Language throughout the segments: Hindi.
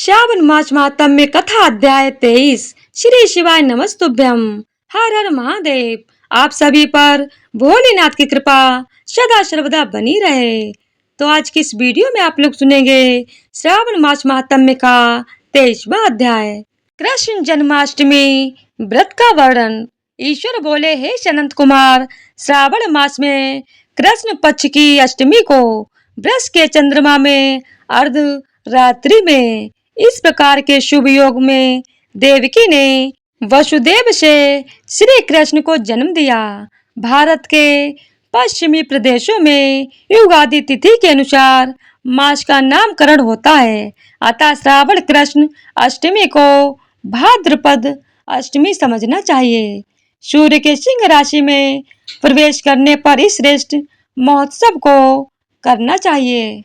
श्रावण मास महात्म्य कथा अध्याय 23। श्री शिवाय नमस्तुभ्यम। हर हर महादेव। आप सभी पर भोलेनाथ की कृपा सदा सर्वदा बनी रहे। तो आज की इस वीडियो में आप लोग सुनेंगे श्रावण मास महात्म्य का 23वां अध्याय। कृष्ण जन्माष्टमी व्रत का वर्णन। ईश्वर बोले, हे सनंत कुमार, श्रावण मास में कृष्ण पक्ष की अष्टमी को वृष के चंद्रमा में अर्ध रात्रि में इस प्रकार के शुभ योग में देवकी ने वसुदेव से श्री कृष्ण को जन्म दिया। भारत के पश्चिमी प्रदेशों में युगादि तिथि के अनुसार मास का नामकरण होता है। अतः श्रावण कृष्ण अष्टमी को भाद्रपद अष्टमी समझना चाहिए। सूर्य के सिंह राशि में प्रवेश करने पर इस श्रेष्ठ महोत्सव को करना चाहिए।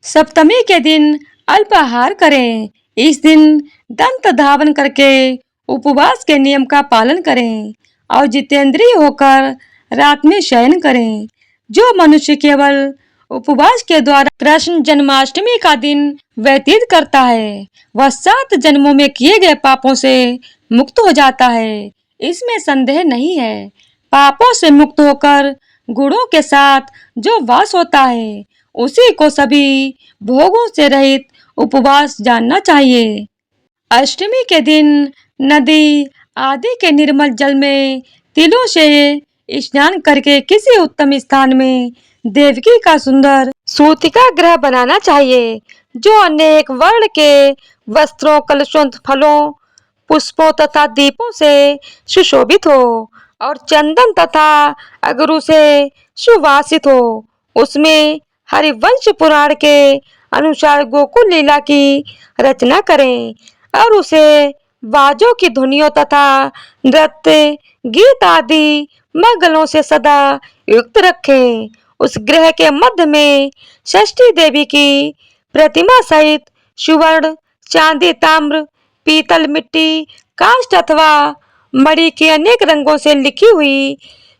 सप्तमी के दिन अल्पाहार करें। इस दिन दंत धावन करके उपवास के नियम का पालन करें और जितेंद्रिय होकर रात में शयन करें। जो मनुष्य केवल उपवास के द्वारा कृष्ण जन्माष्टमी का दिन व्यतीत करता है, वह 7 जन्मों में किए गए पापों से मुक्त हो जाता है, इसमें संदेह नहीं है। पापों से मुक्त होकर गुणों के साथ जो वास होता है, उसी को सभी भोगों से रहित उपवास जानना चाहिए। अष्टमी के दिन नदी आदि के निर्मल जल में तिलों से स्नान करके किसी उत्तम स्थान में देवकी का सुंदर सूतिका ग्रह बनाना चाहिए, जो अनेक वर्ण के वस्त्रों, कलशों, फलों, पुष्पों तथा दीपों से सुशोभित हो और चंदन तथा अगरू से सुवासित हो। उसमें हरिवंश पुराण के अनुसार गोकुल लीला की रचना करें और उसे बाजों की धुनियों तथा नृत्य, गीत आदि मंगलों से सदा युक्त रखें। उस ग्रह के मध्य में षष्ठी देवी की प्रतिमा सहित सुवर्ण, चांदी, ताम्र, पीतल, मिट्टी, काष्ठ अथवा मणि के अनेक रंगों से लिखी हुई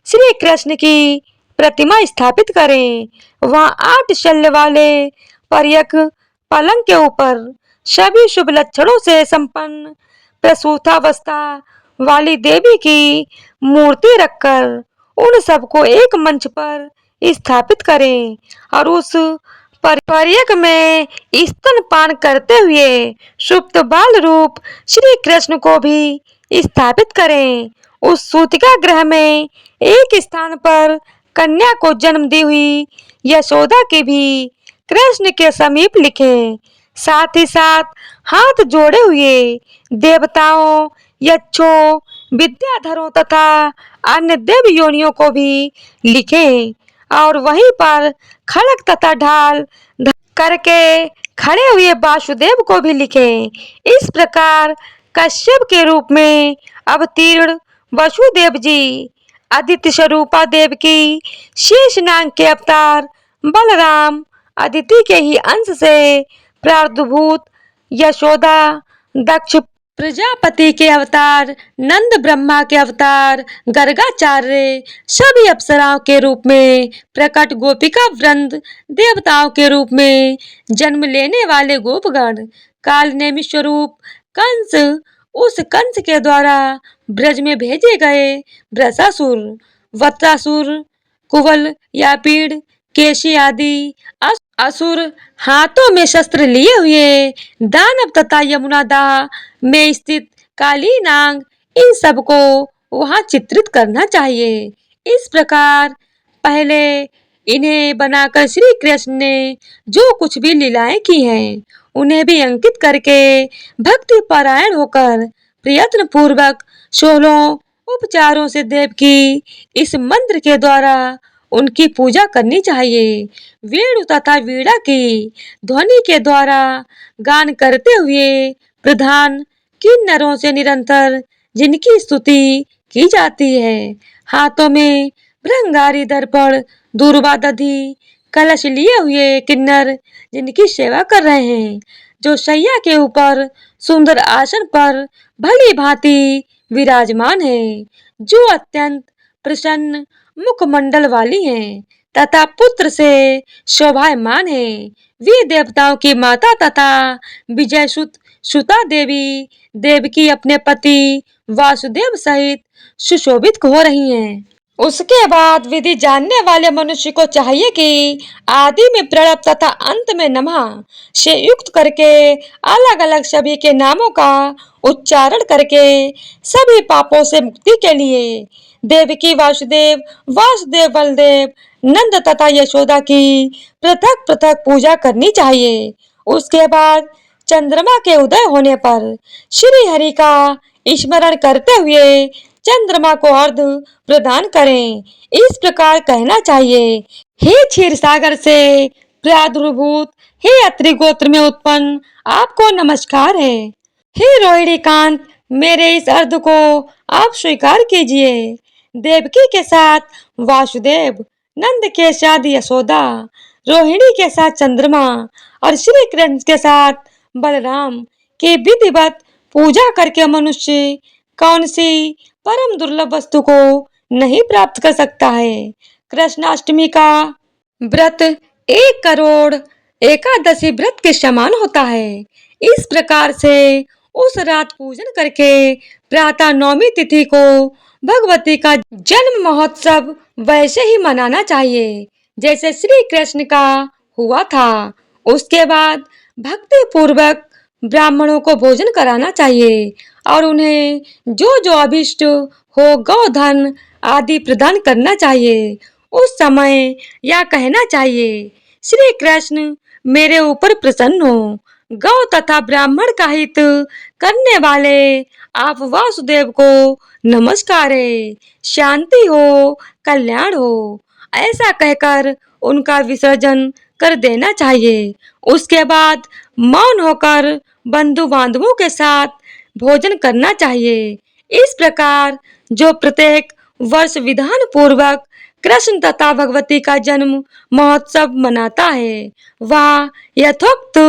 श्री कृष्ण की प्रतिमा स्थापित करें। वहाँ 8 शल्य वाले पर्यक पलंग के ऊपर सभी शुभ लक्षणों से संपन्न प्रसूतावस्था वाली देवी की मूर्ति रखकर उन सबको एक मंच पर स्थापित करें और उस पर्यक में स्तनपान करते हुए सुप्त बाल रूप श्री कृष्ण को भी स्थापित करें। उस सूतिका ग्रह में एक स्थान पर कन्या को जन्म दी हुई यशोदा की भी कृष्ण के समीप लिखें। साथ ही साथ हाथ जोड़े हुए देवताओं, यक्षों, विद्याधरों तथा अन्य देव योनियों को भी लिखें और वहीं पर खड़ग तथा ढाल करके खड़े हुए वासुदेव को भी लिखें। इस प्रकार कश्यप के रूप में अवतीर्ण वसुदेव जी, अदिति स्वरूपा देव की शेषनाग के अवतार बलराम, अदिति के ही अंश से प्रादुर्भूत यशोदा, दक्ष प्रजापति के अवतार नंद, ब्रह्मा के अवतार गर्गाचार्य, सभी अप्सराओं के रूप में प्रकट गोपिका वृंद, देवताओं के रूप में जन्म लेने वाले गोपगण, काल नेमि स्वरूप कंस, उस कंस के द्वारा ब्रज में भेजे गए वृषासुर, वत्सासुर, कुवल, यापीड़, केशी आदि असुर, हाथों में शस्त्र लिए हुए दानव तथा यमुना दाह में स्थित काली नाग, इन सबको वहां चित्रित करना चाहिए। इस प्रकार पहले इन्हें बनाकर श्री कृष्ण ने जो कुछ भी लीलाएं की हैं, उन्हें भी अंकित करके भक्ति परायण होकर प्रयत्न पूर्वक 16 उपचारों से देव की इस मंत्र के द्वारा उनकी पूजा करनी चाहिए। वेणु तथा वीणा की ध्वनि के द्वारा गान करते हुए प्रधान किन्नरों से निरंतर जिनकी स्तुति की जाती है। हाथों में भृंगारी, दर्पण, दूर्वा, दधी, कलश लिए हुए किन्नर जिनकी सेवा कर रहे हैं, जो शैया के ऊपर सुंदर आसन पर भली भांति विराजमान है, जो अत्यंत प्रसन्न मुखमंडल वाली हैं, तथा पुत्र से शोभायमान है। वे देवताओं की माता तथा विजय सुता देवी देवकी अपने पति वासुदेव सहित सुशोभित हो रही हैं। उसके बाद विधि जानने वाले मनुष्य को चाहिए कि आदि में प्रणव तथा अंत में नमः से युक्त करके अलग अलग सभी के नामों का उच्चारण करके सभी पापों से मुक्ति के लिए देवकी वासुदेव, वासुदेव बलदेव, नंद तथा यशोदा की पृथक पृथक पूजा करनी चाहिए। उसके बाद चंद्रमा के उदय होने पर श्री हरि का स्मरण करते हुए चंद्रमा को अर्घ प्रदान करें। इस प्रकार कहना चाहिए, हे क्षीर सागर से प्रादुर्भूत, हे अत्रि गोत्र में उत्पन्न, आपको नमस्कार है। हे रोहिणी कांत, मेरे इस अर्घ को आप स्वीकार कीजिए। देवकी के साथ वासुदेव, नंद के साथ यशोदा, रोहिणी के साथ चंद्रमा और श्री कृष्ण के साथ बलराम की विधिवत पूजा करके मनुष्य कौन सी परम दुर्लभ वस्तु को नहीं प्राप्त कर सकता है। कृष्णाष्टमी का व्रत 1 करोड़ एकादशी व्रत के समान होता है। इस प्रकार से उस रात पूजन करके प्रातः नवमी तिथि को भगवती का जन्म महोत्सव वैसे ही मनाना चाहिए जैसे श्री कृष्ण का हुआ था। उसके बाद भक्ति पूर्वक ब्राह्मणों को भोजन कराना चाहिए और उन्हें जो जो अभिष्ट हो गोधन आदि प्रदान करना चाहिए। उस समय यह कहना चाहिए, श्री कृष्ण मेरे ऊपर प्रसन्न हो। गौ तथा ब्राह्मण का हित करने वाले आप वासुदेव को नमस्कार है। शांति हो, कल्याण हो, ऐसा कहकर उनका विसर्जन कर देना चाहिए। उसके बाद मौन होकर बंधु बांधवों के साथ भोजन करना चाहिए। इस प्रकार जो प्रत्येक वर्ष विधान पूर्वक कृष्ण तथा भगवती का जन्म महोत्सव मनाता है, वह यथोक्त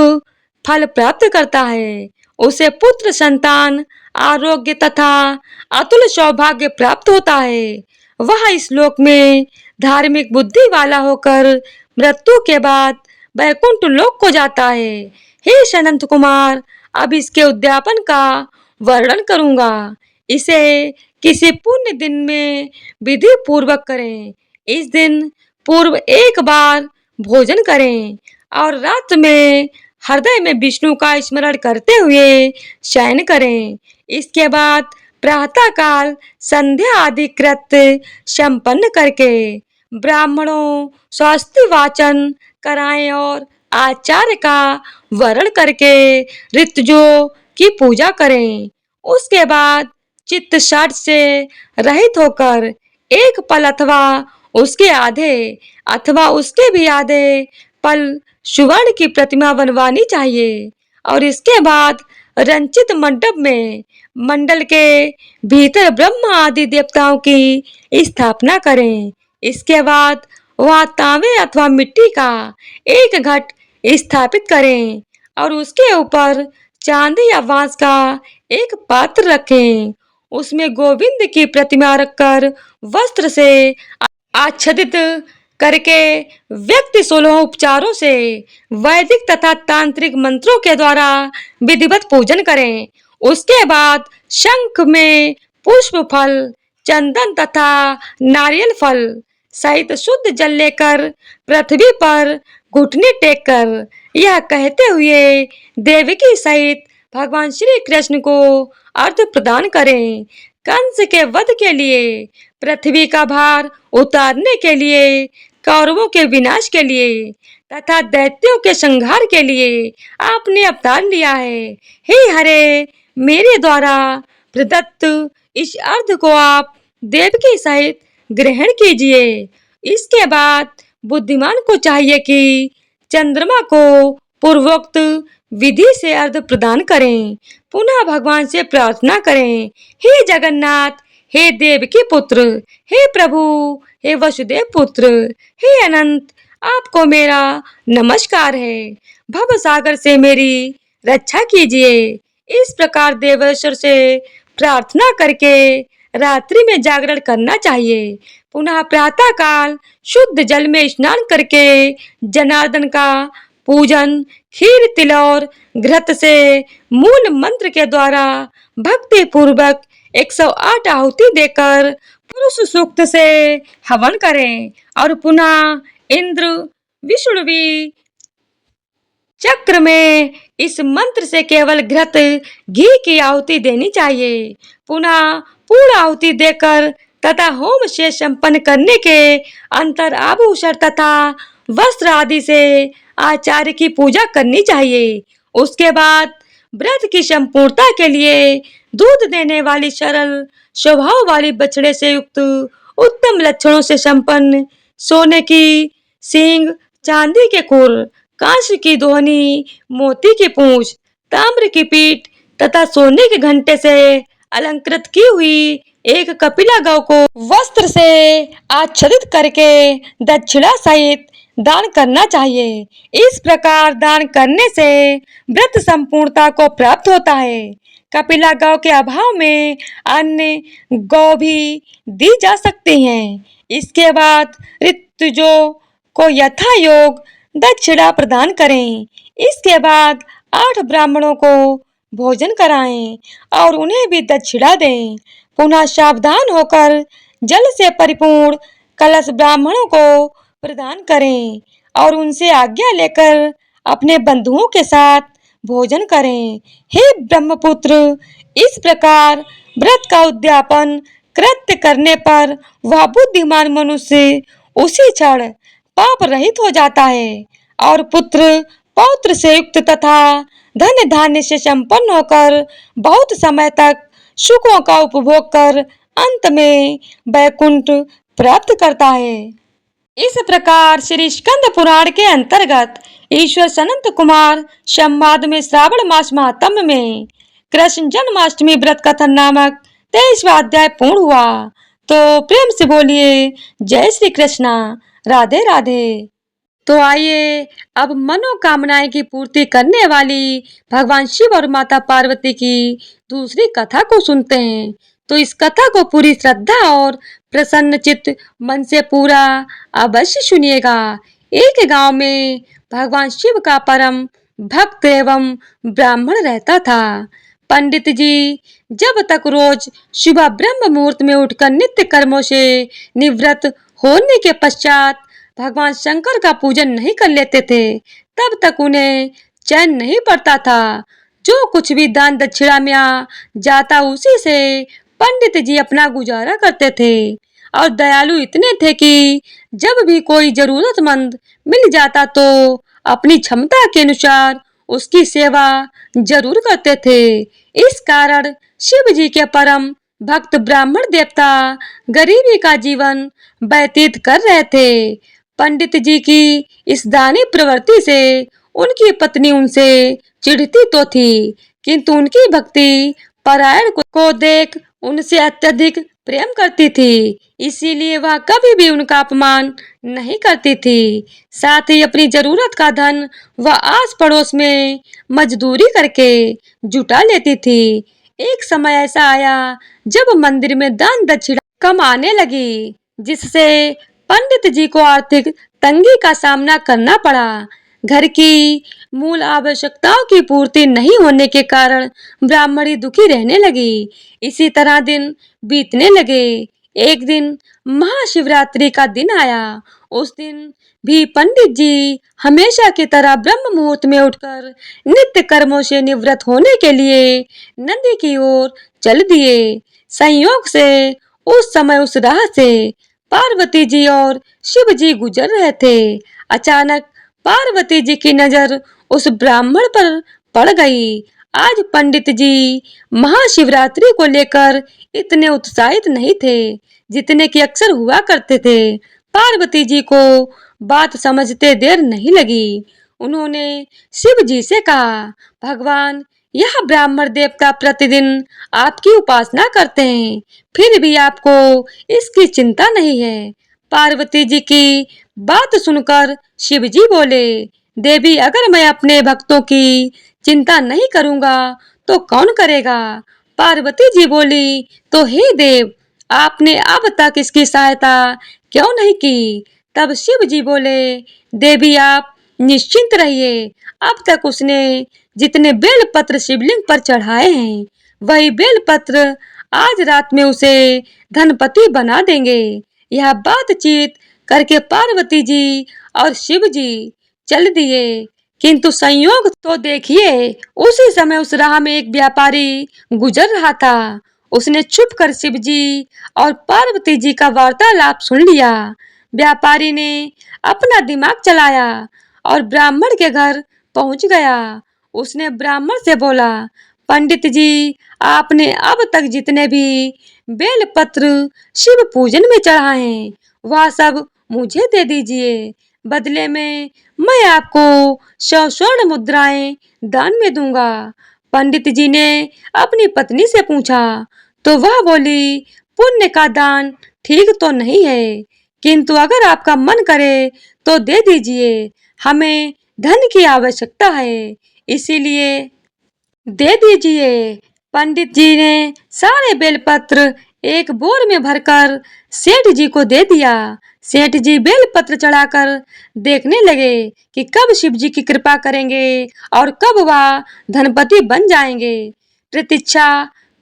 फल प्राप्त करता है। उसे पुत्र संतान, आरोग्य तथा अतुल सौभाग्य प्राप्त होता है। वह इस लोक में धार्मिक बुद्धि वाला होकर मृत्यु के बाद वैकुंठ लोक को जाता है। हे सनंत कुमार, अब इसके उद्यापन का वर्णन करूंगा। इसे किसी पुण्य दिन में विधि पूर्वक करें। इस दिन पूर्व एक बार भोजन करें और रात में हृदय में विष्णु का स्मरण करते हुए शयन करें। इसके बाद प्रातः काल संध्या आदि कृत्य संपन्न करके ब्राह्मणों स्वस्ति वाचन कराएं और आचार्य का वरण करके ऋतुजों की पूजा करें। उसके बाद चित्त षट से रहित होकर एक पल अथवा उसके भी आधे पल सुवर्ण की प्रतिमा बनवानी चाहिए और इसके बाद रंचित मंडप में मंडल के भीतर ब्रह्मा आदि देवताओं की स्थापना करें। इसके बाद वह तांबे अथवा मिट्टी का एक घट स्थापित करें और उसके ऊपर चांदी या बांस का एक पात्र रखें। उसमें गोविंद की प्रतिमा रखकर वस्त्र से आच्छादित करके व्यक्ति 16 उपचारों से वैदिक तथा तांत्रिक मंत्रों के द्वारा विधिवत पूजन करें। उसके बाद शंख में पुष्प फल, चंदन तथा नारियल फल सहित शुद्ध जल लेकर पृथ्वी पर घुटने टेक कर यह कहते हुए देवकी सहित भगवान श्री कृष्ण को अर्घ्य प्रदान करें। कंस के वध के लिए, पृथ्वी का भार उतारने के लिए, कौरवों के विनाश के लिए तथा दैत्यों के संहार के लिए आपने अवतार लिया है। हे हरे, मेरे द्वारा प्रदत्त इस अर्घ्य को आप देवकी सहित ग्रहण कीजिए। इसके बाद बुद्धिमान को चाहिए कि चंद्रमा को पूर्वोक्त विधि से अर्घ्य प्रदान करें। पुनः भगवान से प्रार्थना करें, हे जगन्नाथ, हे देवकी पुत्र, हे प्रभु, हे वसुदेव पुत्र, हे अनंत, आपको मेरा नमस्कार है। भव सागर से मेरी रक्षा कीजिए। इस प्रकार देवेश्वर से प्रार्थना करके रात्रि में जागरण करना चाहिए। पुनः प्रातः काल शुद्ध जल में स्नान करके जनार्दन का पूजन खीर तिल और घृत से मूल मंत्र के द्वारा भक्ति पूर्वक 108 आहुति देकर पुरुष सूक्त से हवन करें और पुनः इंद्र विष्णुवी चक्र में इस मंत्र से केवल घृत घी की आहुति देनी चाहिए। पुनः पूर्ण आहुति देकर तथा होम से संपन्न करने के अंतर आभूषण तथा वस्त्र आदि से आचार्य की पूजा करनी चाहिए। उसके बाद व्रत की संपूर्णता के लिए दूध देने वाली सरल स्वभाव वाली बछड़े से युक्त उत्तम लक्षणों से संपन्न सोने की सींग, चांदी के खुर, कांस्य की दोहनी, मोती की पूंछ, ताम्र की पीठ तथा सोने के घंटे से अलंकृत की हुई एक कपिला गौ को वस्त्र से आच्छादित करके दक्षिणा सहित दान करना चाहिए। इस प्रकार दान करने से व्रत संपूर्णता को प्राप्त होता है। कपिला गौ के अभाव में अन्य गौ भी दी जा सकती हैं। इसके बाद ऋतुजों को यथा योग दक्षिणा प्रदान करें। इसके बाद 8 ब्राह्मणों को भोजन कराएं और उन्हें भी दक्षिणा दें। पुनः सावधान होकर जल से परिपूर्ण कलश ब्राह्मणों को प्रदान करें और उनसे आज्ञा लेकर अपने बंधुओं के साथ भोजन करें। हे ब्रह्मपुत्र, इस प्रकार व्रत का उद्यापन कृत्य करने पर वह बुद्धिमान मनुष्य उसी क्षण पाप रहित हो जाता है और पुत्र पौत्र से युक्त तथा धन धान्य से संपन्न होकर बहुत समय तक सुखों का उपभोग कर अंत में वैकुंठ प्राप्त करता है। इस प्रकार श्री स्कंद पुराण के अंतर्गत ईश्वर सनंत कुमार संवाद में श्रावण मास महात्म्य में कृष्ण जन्माष्टमी व्रत कथन नामक 23वां अध्याय पूर्ण हुआ। तो प्रेम से बोलिए जय श्री कृष्णा, राधे राधे। तो आइए अब मनोकामनाएं की पूर्ति करने वाली भगवान शिव और माता पार्वती की दूसरी कथा को सुनते हैं। तो इस कथा को पूरी श्रद्धा और प्रसन्न चित्त मन से पूरा अवश्य सुनिएगा। एक गांव में भगवान शिव का परम भक्त एवं ब्राह्मण रहता था। पंडित जी जब तक रोज सुबह ब्रह्म मुहूर्त में उठकर नित्य कर्मों से निवृत्त होने के पश्चात भगवान शंकर का पूजन नहीं कर लेते थे, तब तक उन्हें चैन नहीं पड़ता था। जो कुछ भी दान दक्षिणा में आ जाता उसी से पंडित जी अपना गुजारा करते थे और दयालु इतने थे कि जब भी कोई जरूरतमंद मिल जाता तो अपनी क्षमता के अनुसार उसकी सेवा जरूर करते थे। इस कारण शिव जी के परम भक्त ब्राह्मण देवता गरीबी का जीवन व्यतीत कर रहे थे। पंडित जी की इस दानी प्रवृत्ति से उनकी पत्नी उनसे चिढ़ती तो थी, किंतु उनकी भक्ति परायण को देख उनसे अत्यधिक प्रेम करती थी, इसीलिए वह कभी भी उनका अपमान नहीं करती थी। साथ ही अपनी जरूरत का धन वह आस पड़ोस में मजदूरी करके जुटा लेती थी। एक समय ऐसा आया जब मंदिर में दान दक्षिणा कम आने लगी, जिससे पंडित जी को आर्थिक तंगी का सामना करना पड़ा। घर की मूल आवश्यकताओं की पूर्ति नहीं होने के कारण ब्राह्मणी दुखी रहने लगी। इसी तरह दिन बीतने लगे। एक दिन महाशिवरात्रि का दिन आया। उस दिन भी पंडित जी हमेशा की तरह ब्रह्म मुहूर्त में उठकर नित्य कर्मों से निवृत्त होने के लिए नदी की ओर चल दिए। संयोग से उस समय उस राह से पार्वती जी और शिव जी गुजर रहे थे। अचानक पार्वती जी की नजर उस ब्राह्मण पर पड़ गई। आज पंडित जी महाशिवरात्रि को लेकर इतने उत्साहित नहीं थे जितने कि अक्सर हुआ करते थे। पार्वती जी को बात समझते देर नहीं लगी। उन्होंने शिव जी से कहा, भगवान, यह ब्राह्मण देवता प्रतिदिन आपकी उपासना करते हैं, फिर भी आपको इसकी चिंता नहीं है। पार्वती जी की बात सुनकर शिव जी बोले, देवी, अगर मैं अपने भक्तों की चिंता नहीं करूंगा तो कौन करेगा? पार्वती जी बोली, तो हे देव, आपने अब तक इसकी सहायता क्यों नहीं की? तब शिव जी बोले, देवी आप निश्चिंत रहिए, अब तक उसने जितने बेलपत्र शिवलिंग पर चढ़ाए हैं, वही बेलपत्र आज रात में उसे धनपति बना देंगे। यह बातचीत करके पार्वती जी और शिव जी चल दिए। किंतु संयोग तो देखिए, उसी समय उस राह में एक व्यापारी गुजर रहा था। उसने छुप कर शिव जी और पार्वती जी का वार्तालाप सुन लिया। व्यापारी ने अपना दिमाग चलाया और ब्राह्मण के घर पहुंच गया। उसने ब्राह्मण से बोला, पंडित जी, आपने अब तक जितने भी बेलपत्र शिव पूजन में चढ़ाए हैं, वह सब मुझे दे दीजिए। बदले में मैं आपको 100 स्वर्ण मुद्राएं दान में दूंगा। पंडित जी ने अपनी पत्नी से पूछा, तो वह बोली, पुण्य का दान ठीक तो नहीं है, किंतु अगर आपका मन करे तो दे दीजिए। हमें धन की आवश्यकता है, इसीलिए दे दीजिए। पंडित जी ने सारे बेलपत्र एक बोर में भरकर सेठ जी को दे दिया। सेठ जी बेलपत्र चढ़ाकर देखने लगे कि कब शिव जी की कृपा करेंगे और कब वह धनपति बन जाएंगे। प्रतीक्षा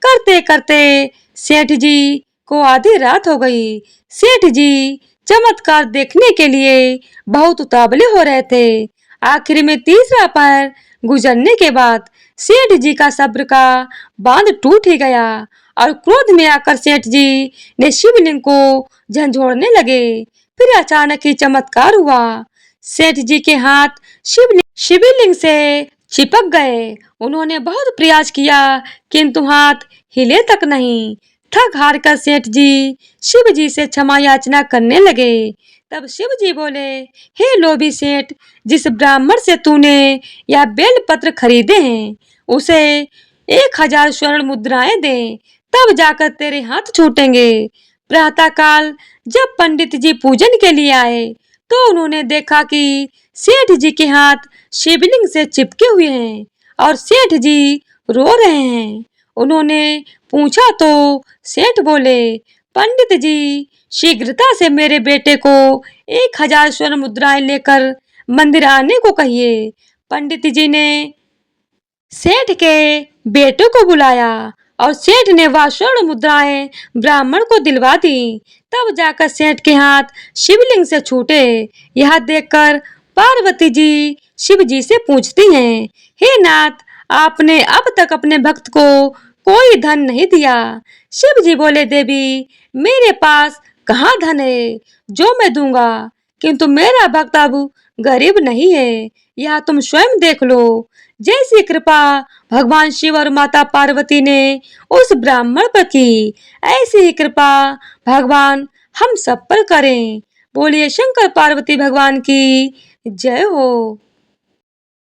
करते करते सेठ जी को आधी रात हो गई। सेठ जी चमत्कार देखने के लिए बहुत उतावले हो रहे थे। आखिर में तीसरा पहर गुजरने के बाद सेठ जी का सब्र का बांध टूट ही गया और क्रोध में आकर सेठ जी ने शिवलिंग को झंझोड़ने लगे। फिर अचानक ही चमत्कार हुआ। सेठ जी के हाथ शिवलिंग से चिपक गए। उन्होंने बहुत प्रयास किया, किंतु हाथ हिले तक नहीं। थक हार कर सेठ जी शिव जी से क्षमा याचना करने लगे। तब शिव जी बोले, हे लोभी सेठ, जिस ब्राह्मण से तूने यह बेलपत्र खरीदे हैं, उसे 1000 स्वर्ण मुद्राएं दे, तब जाकर तेरे हाथ छूटेंगे। प्रातःकाल जब पंडित जी पूजन के लिए आए, तो उन्होंने देखा कि सेठ जी के हाथ शिवलिंग से चिपके हुए हैं और सेठ जी रो रहे हैं। उन्होंने पूछा तो सेठ बोले, पंडित जी, शीघ्रता से मेरे बेटे को 1000 स्वर्ण मुद्राएं लेकर मंदिर आने को कहिए। पंडित जी ने सेठ के बेटे को बुलाया और सेठ ने वह स्वर्ण मुद्राएं ब्राह्मण को दिलवा दी। तब जाकर सेठ के हाथ शिवलिंग से छूटे। यह देखकर पार्वती जी शिव जी से पूछती हैं, हे नाथ, आपने अब तक अपने भक्त को कोई धन नहीं दिया। शिव जी बोले, देवी, मेरे पास कहाँ धन है जो मैं दूंगा, किंतु मेरा भक्त अब गरीब नहीं है, यह तुम स्वयं देख लो। जैसी कृपा भगवान शिव और माता पार्वती ने उस ब्राह्मण पर की, ऐसी ही कृपा भगवान हम सब पर करें। बोलिए शंकर पार्वती भगवान की जय हो।